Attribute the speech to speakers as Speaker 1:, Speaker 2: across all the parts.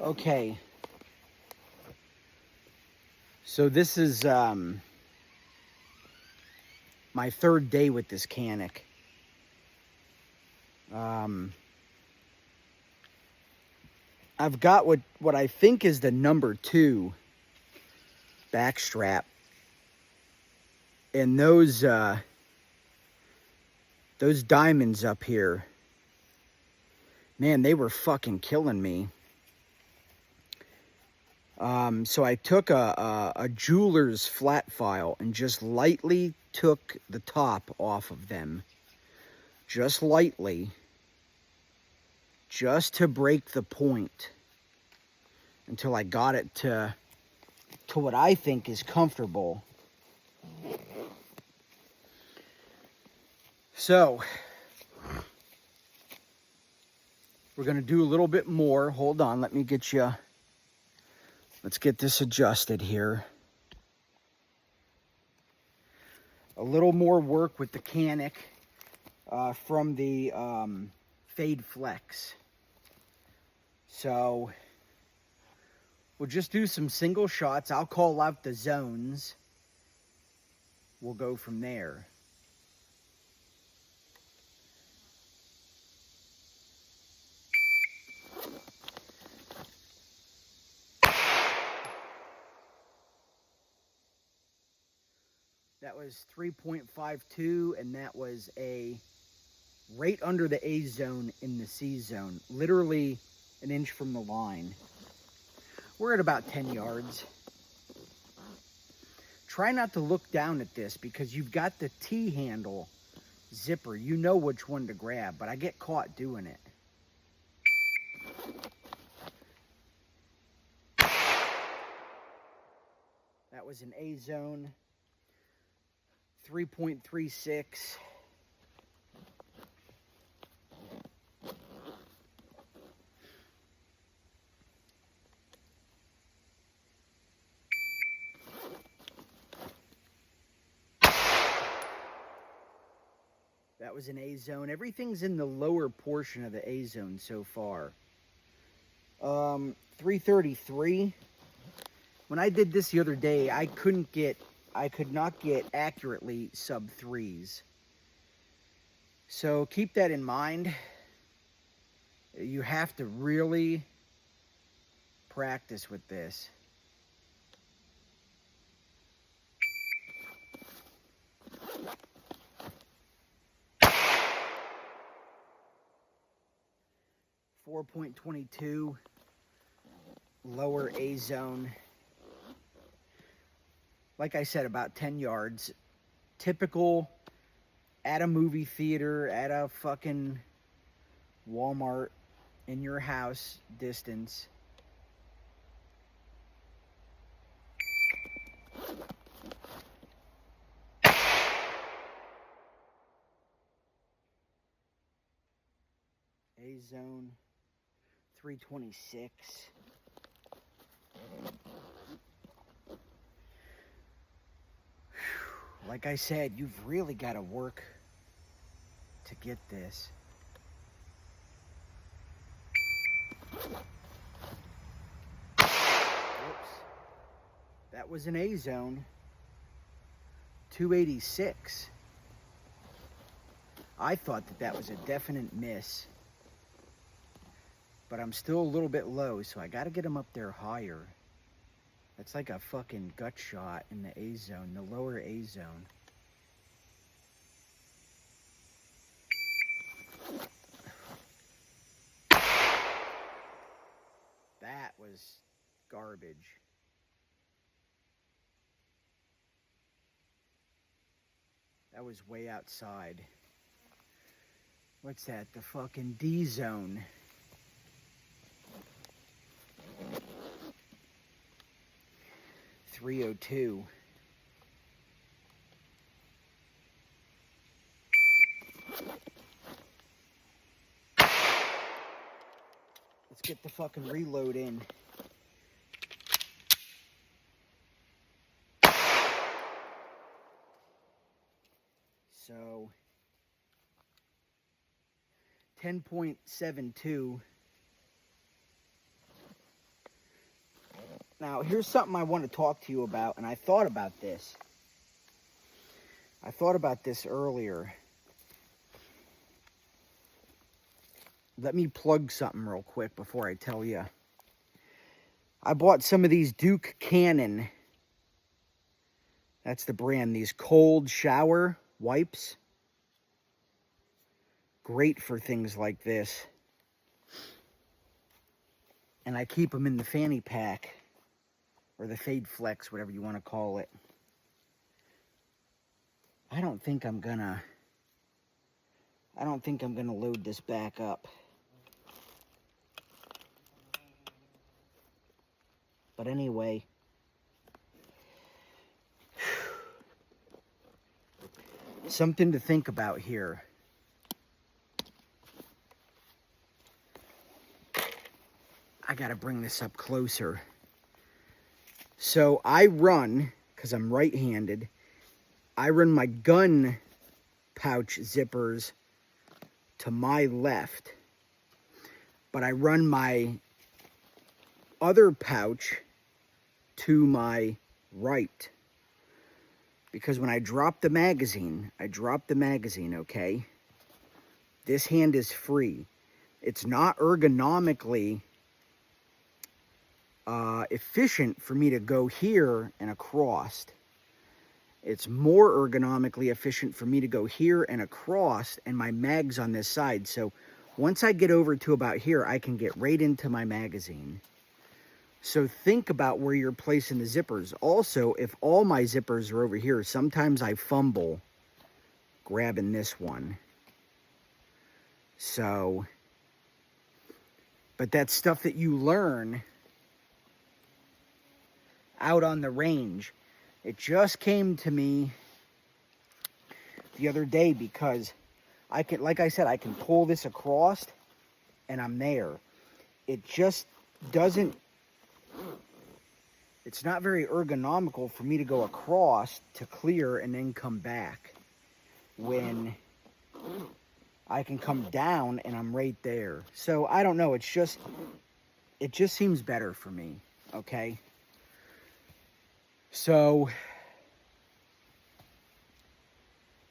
Speaker 1: Okay. So this is my third day with this Canik. I've got what I think is the number 2 backstrap. And those diamonds up here, man, they were fucking killing me. So I took a jeweler's flat file and just lightly took the top off of them. Just lightly. Just to break the point. Until I got it to what I think is comfortable. So, we're going to do a little bit more. Hold on, let me get you... Let's get this adjusted here. A little more work with the Canik from the Fade Flex. So, we'll just do some single shots. I'll call out the zones. We'll go from there. That was 3.52, and that was right under the A zone in the C zone. Literally an inch from the line. We're at about 10 yards. Try not to look down at this because you've got the T-handle zipper. You know which one to grab, but I get caught doing it. That was an A zone. 3.36. That was an A zone. Everything's in the lower portion of the A zone so far. 333. When I did this the other day, I could not get accurately sub 3s. So keep that in mind. You have to really practice with this. .22, lower A zone. Like I said, about 10 yards. Typical at a movie theater, at a fucking Walmart, in your house distance. A zone, 326. Like I said, you've really got to work to get this. Oops. That was an A zone. 286. I thought that was a definite miss. But I'm still a little bit low, so I got to get him up there higher. That's like a fucking gut shot in the A zone, the lower A zone. That was garbage. That was way outside. What's that? The fucking D zone. .302. Let's get the fucking reload in. So 10.72. Now, here's something I want to talk to you about, and I thought about this. I thought about this earlier. Let me plug something real quick before I tell you. I bought some of these Duke Canik. That's the brand. These cold shower wipes. Great for things like this. And I keep them in the fanny pack. Or the Fade Flex, whatever you want to call it. I don't think I'm gonna load this back up. But anyway, something to think about here. I gotta bring this up closer. So I run, because I'm right-handed, I run my gun pouch zippers to my left, but I run my other pouch to my right. Because when I drop the magazine, okay? This hand is free. It's not ergonomically efficient for me to go here and across. It's more ergonomically efficient for me to go here and across, and my mag's on this side. So once I get over to about here, I can get right into my magazine. So think about where you're placing the zippers. Also, if all my zippers are over here, sometimes I fumble grabbing this one. So, but that's stuff that you learn out on the range. It just came to me the other day because I can, like I said, I can pull this across and I'm there. It just doesn't, it's not very ergonomical for me to go across to clear and then come back when I can come down and I'm right there. So I don't know, it just seems better for me, okay? So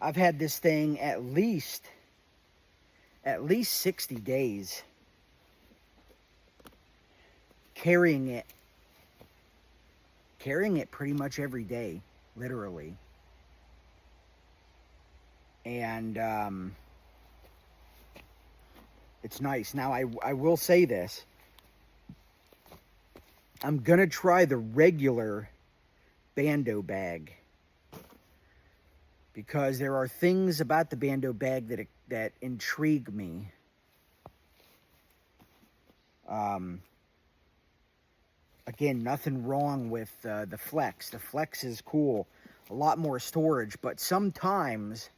Speaker 1: I've had this thing at least 60 days, carrying it pretty much every day, literally. And it's nice. Now I will say this. I'm gonna try the regular Bando bag, because there are things about the Bando bag that intrigue me. Again, nothing wrong with the Flex. The Flex is cool, a lot more storage, but sometimes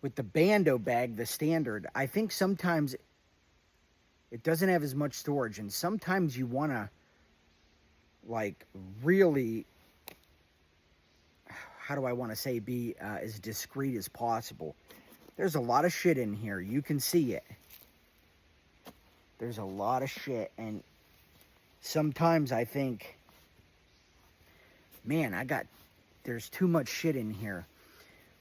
Speaker 1: with the Bando bag, the standard, I think sometimes it doesn't have as much storage, and sometimes you want to, like, really, how do I want to say, be as discreet as possible. There's a lot of shit in here. You can see it. There's a lot of shit, and sometimes I think, man, there's too much shit in here.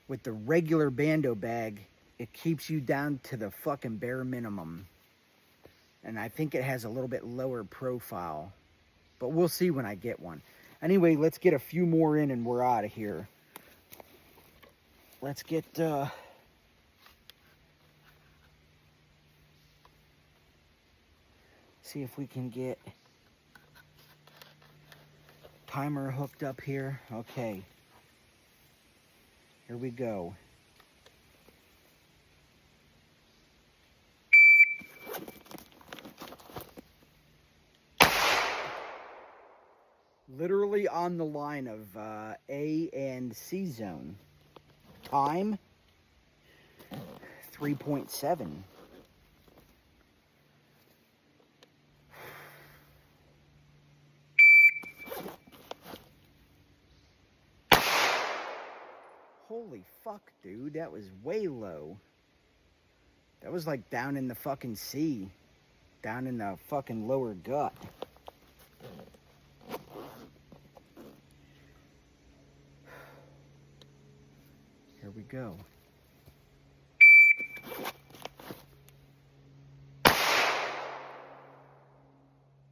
Speaker 1: With the regular Bando bag, it keeps you down to the fucking bare minimum. And I think it has a little bit lower profile. But we'll see when I get one. Anyway, let's get a few more in and we're out of here. Let's get, see if we can get timer hooked up here. Okay. Here we go. Literally on the line of A and C zone. Time 3.7. Holy fuck, dude, that was way low. That was like down in the fucking sea. Down in the fucking lower gut. There we go.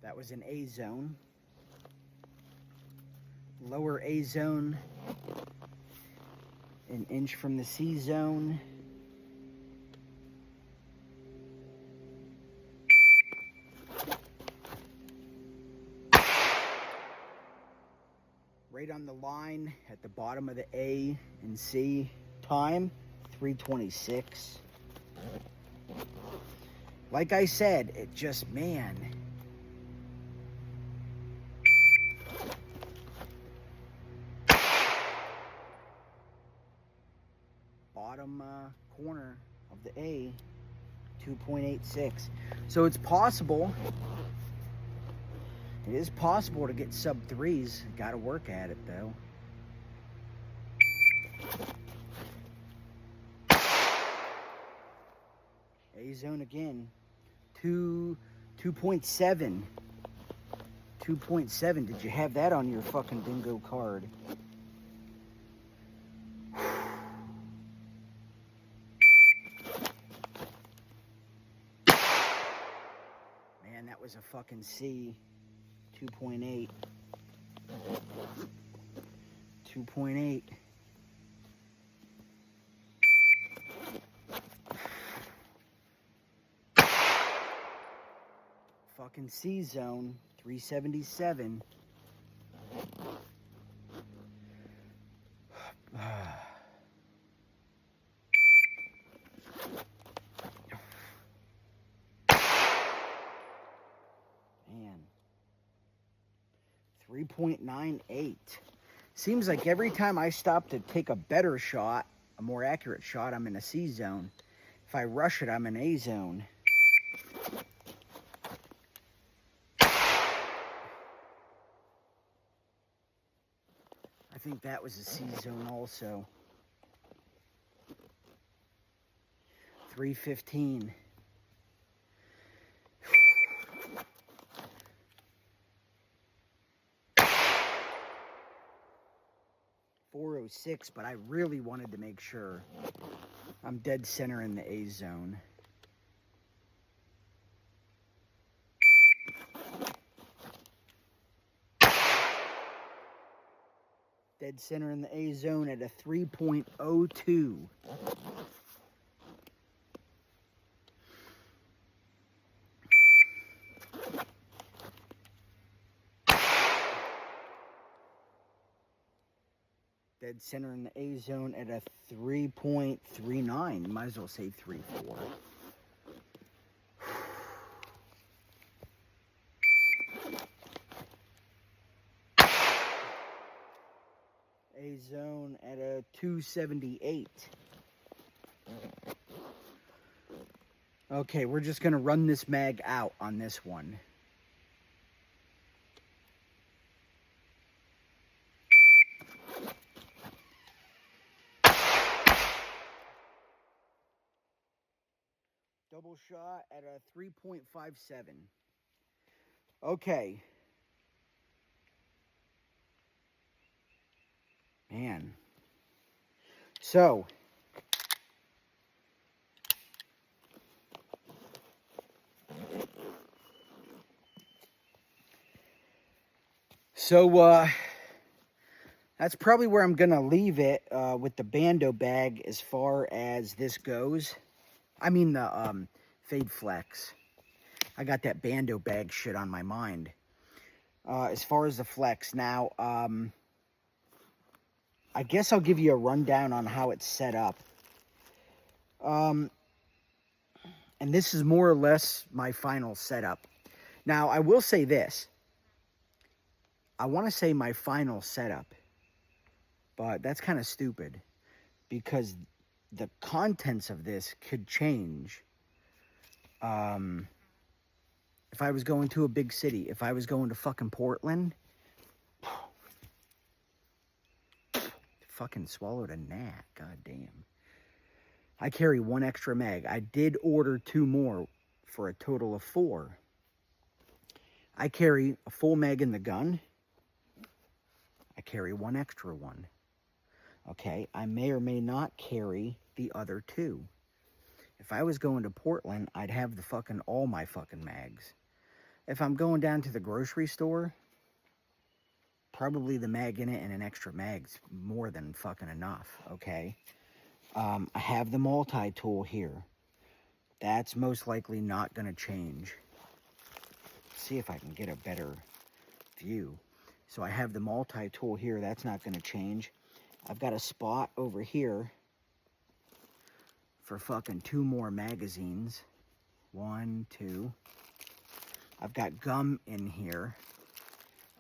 Speaker 1: That was an A zone. Lower A zone, an inch from the C zone. Right on the line at the bottom of the A and C. Time, 3:26. Like I said, it just, man. Bottom corner of the A, 2.86. So it's possible. It is possible to get sub threes. Got to work at it though. A zone again. 2.7. 2.7. Did you have that on your fucking bingo card? Man, that was a fucking C. 2.8. 2.8. Fucking C zone. 377. Man. 3.98. Seems like every time I stop to take a better shot, a more accurate shot, I'm in a C zone. If I rush it, I'm in A zone. I think that was a C zone also. 315. .406, but I really wanted to make sure I'm dead center in the A zone. Dead center in the A zone at a 3.02. Dead center in the A zone at a 3.39. Might as well say 3.4. A zone at a 278. Okay, we're just gonna run this mag out on this one. Double shot at a 3.57. Okay. Man. So. That's probably where I'm going to leave it with the Bando bag as far as this goes. I mean the Fade Flex. I got that Bando bag shit on my mind. As far as the Flex. Now, I guess I'll give you a rundown on how it's set up. And this is more or less my final setup. Now, I will say this. I want to say my final setup. But that's kind of stupid. Because the contents of this could change. If I was going to a big city. If I was going to fucking Portland. Fucking swallowed a gnat. God damn. I carry one extra mag. I did order 2 more for a total of 4. I carry a full mag in the gun. I carry 1 extra one. Okay, I may or may not carry the other two. If I was going to Portland, I'd have the fucking all my fucking mags. If I'm going down to the grocery store, probably the mag in it and an extra mag's more than fucking enough, okay? I have the multi-tool here. That's most likely not going to change. Let's see if I can get a better view. So I have the multi-tool here. That's not going to change. I've got a spot over here for fucking 2 more magazines. 1, 2. I've got gum in here.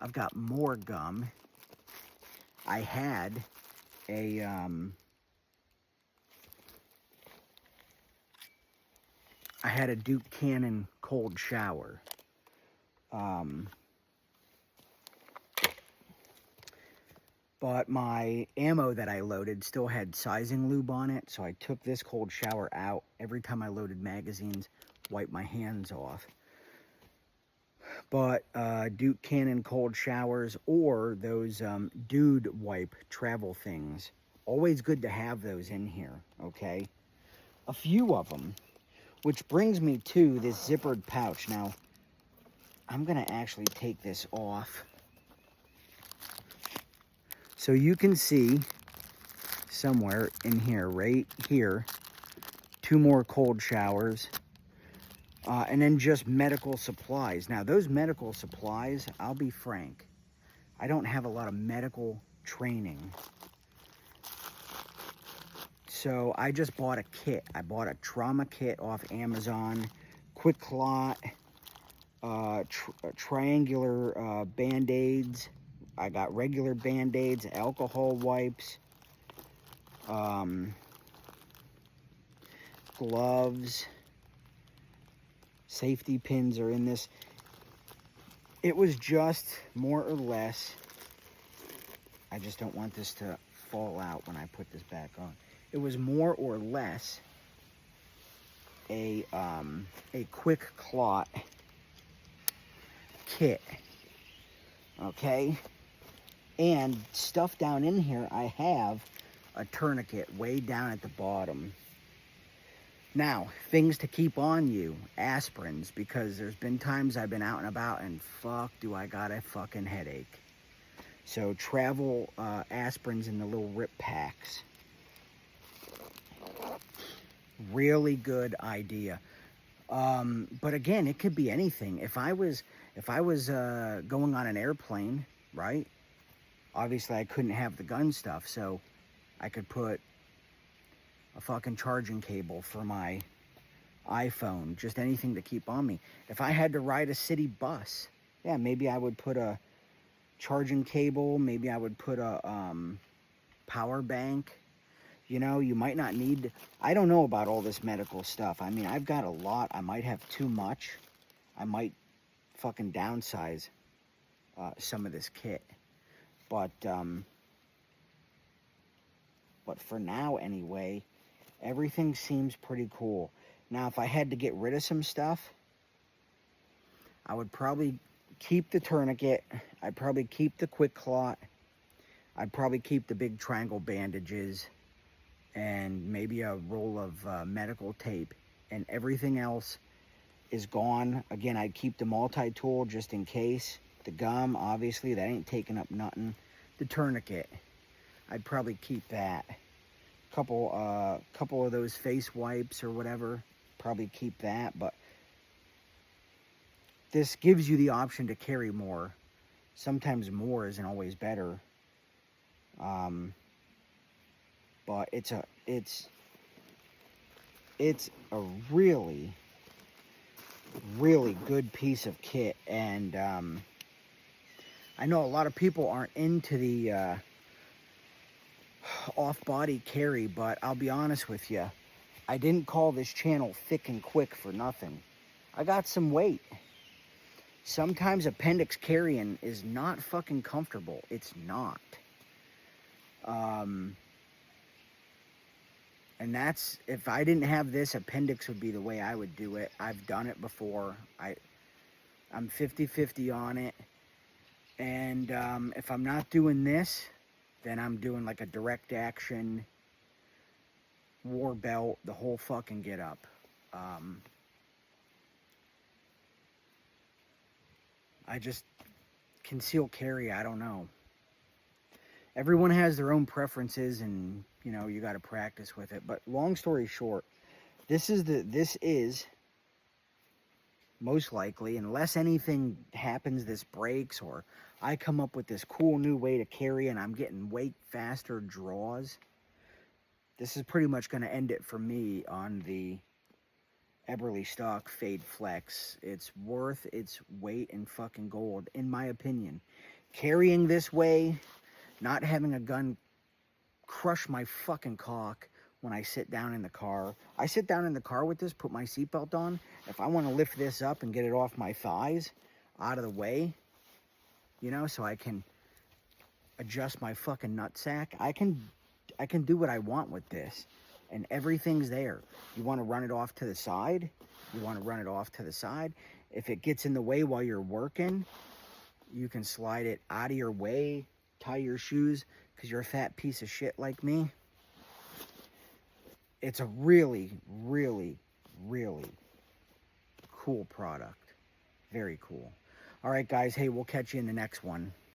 Speaker 1: I've got more gum. I had a Duke Cannon cold shower. But my ammo that I loaded still had sizing lube on it, so I took this cold shower out. Every time I loaded magazines, wiped my hands off. But Duke Cannon cold showers or those dude wipe travel things, always good to have those in here, okay? A few of them, which brings me to this zippered pouch. Now, I'm going to actually take this off so you can see somewhere in here, right here, 2 more cold showers. And then just medical supplies. Now, those medical supplies, I'll be frank, I don't have a lot of medical training. So I just bought a kit. I bought a trauma kit off Amazon, Quick Clot, triangular Band-Aids. I got regular Band-Aids, alcohol wipes, gloves. Safety pins are in this. It was just more or less, I just don't want this to fall out when I put this back on. It was more or less a Quick Clot kit, okay? And stuff down in here, I have a tourniquet way down at the bottom. Now, things to keep on you, aspirins, because there's been times I've been out and about and fuck, do I got a fucking headache. So travel aspirins in the little rip packs. Really good idea. But again, it could be anything. If I was going on an airplane, right? Obviously, I couldn't have the gun stuff, so I could put a fucking charging cable for my iPhone, just anything to keep on me. If I had to ride a city bus, yeah, maybe I would put a charging cable, maybe I would put a power bank. You know, you might not need, I don't know about all this medical stuff. I mean, I've got a lot. I might have too much. I might fucking downsize some of this kit. But for now anyway, everything seems pretty cool. Now, if I had to get rid of some stuff, I would probably keep the tourniquet. I'd probably keep the Quick Clot. I'd probably keep the big triangle bandages and maybe a roll of medical tape. And everything else is gone. Again, I'd keep the multi-tool just in case. The gum, obviously, that ain't taking up nothing. The tourniquet, I'd probably keep that. Couple of those face wipes or whatever, probably keep that. But this gives you the option to carry more. Sometimes more isn't always better. But it's a really, really good piece of kit. And I know a lot of people aren't into the off-body carry, but I'll be honest with you, I didn't call this channel Thick and Quick for nothing. I got some weight. Sometimes appendix carrying is not fucking comfortable. It's not. And that's, if I didn't have this, appendix would be the way I would do it. I've done it before. I'm 50-50 on it. And if I'm not doing this, then I'm doing like a direct action, war belt, the whole fucking get up. I just conceal carry, I don't know. Everyone has their own preferences, and you know, you got to practice with it. But long story short, this is most likely, unless anything happens, this breaks, or I come up with this cool new way to carry and I'm getting way faster draws, this is pretty much going to end it for me on the Eberlestock Fade Flex. It's worth its weight in fucking gold, in my opinion. Carrying this way, not having a gun crush my fucking cock when I sit down in the car. I sit down in the car with this, put my seatbelt on. If I want to lift this up and get it off my thighs, out of the way, you know, so I can adjust my fucking nutsack, I can do what I want with this. And everything's there. You want to run it off to the side? You want to run it off to the side? If it gets in the way while you're working, you can slide it out of your way, tie your shoes, because you're a fat piece of shit like me. It's a really, really, really cool product. Very cool. All right, guys. Hey, we'll catch you in the next one.